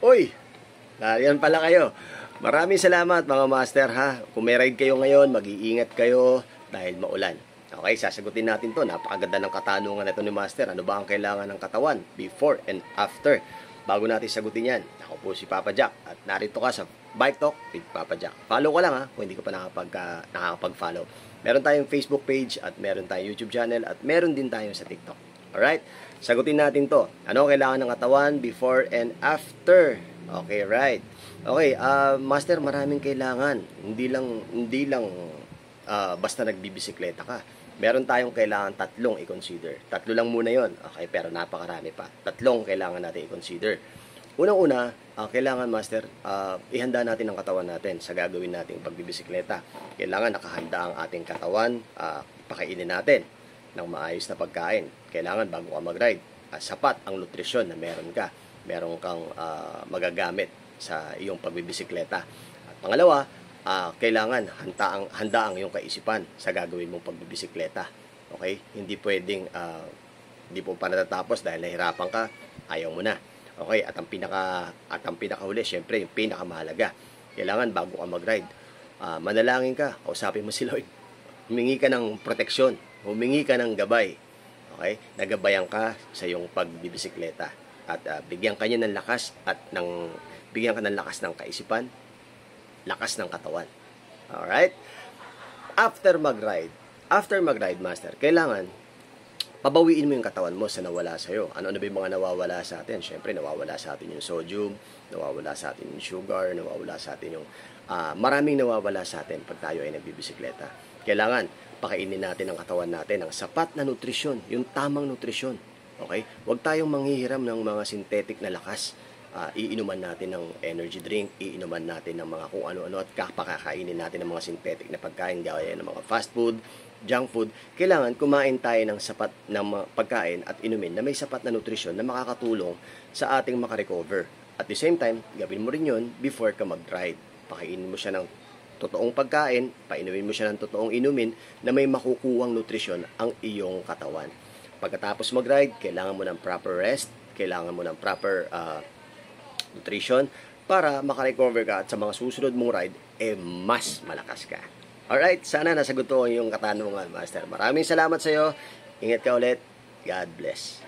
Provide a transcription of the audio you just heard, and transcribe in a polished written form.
Uy, nariyan pala kayo. Maraming salamat mga master ha. Kung may ride kayo ngayon, mag-iingat kayo dahil maulan. Okay, sasagutin natin to. Napakaganda ng katanungan nito ni master. Ano ba ang kailangan ng katawan before and after? Bago natin sagutin yan, ako po si Papa Jack at narito ka sa Bike Talk with Papa Jack. Follow ko lang ha, kung hindi ko pa nakakapag-follow. Meron tayong Facebook page at meron tayong YouTube channel at meron din tayong sa TikTok. Alright? Sagutin natin to. Ano kailangan ng katawan before and after? Okay, right. Okay, master, maraming kailangan. Hindi lang basta nagbibisikleta ka. Meron tayong kailangan tatlong i-consider. Tatlo lang muna yon. Okay, pero napakarami pa. Tatlong kailangan natin i-consider. Unang-una, kailangan, master, ihanda natin ang katawan natin sa gagawin nating pagbibisikleta. Kailangan nakahanda ang ating katawan, pakainin natin ng maayos na pagkain. Kailangan bago ka mag-ride, sapat ang nutrisyon na meron ka. Meron kang magagamit sa iyong pagbibisikleta. At pangalawa, kailangan handa ang iyong kaisipan sa gagawin mong pagbibisikleta. Okay? Hindi pwedeng hindi po pa natatapos dahil nahirapan ka, ayaw mo na. Okay? At ang pinakahuli, syempre, yung pinakamahalaga. Kailangan bago ka mag-ride, manalangin ka, kausapin mo si Lord. Humingi ka ng proteksyon, humingi ka ng gabay. Okay? Nagabayan ka sa iyong pagbibisikleta. At bigyan ka niya ng lakas at bigyan ka ng lakas ng kaisipan, lakas ng katawan. Alright? After mag-ride, master, kailangan pabawiin mo yung katawan mo sa nawala sa'yo. Ano ba yung mga nawawala sa atin? Siyempre, nawawala sa atin yung sodium, nawawala sa atin yung sugar, nawawala sa atin yung maraming nawawala sa atin pag tayo ay nagbibisikleta. Kailangan pakainin natin ang katawan natin ng sapat na nutrisyon, yung tamang nutrisyon. Okay? Huwag tayong manghihiram ng mga synthetic na lakas. Iinuman natin ng energy drink, iinuman natin ng mga kung ano-ano at pakakainin natin ng mga synthetic na pagkain gaya ng mga fast food, junk food. Kailangan kumain tayo ng sapat na pagkain at inumin na may sapat na nutrisyon na makakatulong sa ating makarecover. At the same time, gawin mo rin yun before ka mag-ride. Pakainin mo siya ng totoong pagkain, painumin mo siya ng totoong inumin na may makukuwang nutrisyon ang iyong katawan. Pagkatapos mag-ride, kailangan mo ng proper rest, kailangan mo ng proper nutrition para makarecover ka at sa mga susunod mong ride, mas malakas ka. Alright, sana nasagot ko yung katanungan, master. Maraming salamat sa iyo. Ingat ka ulit. God bless.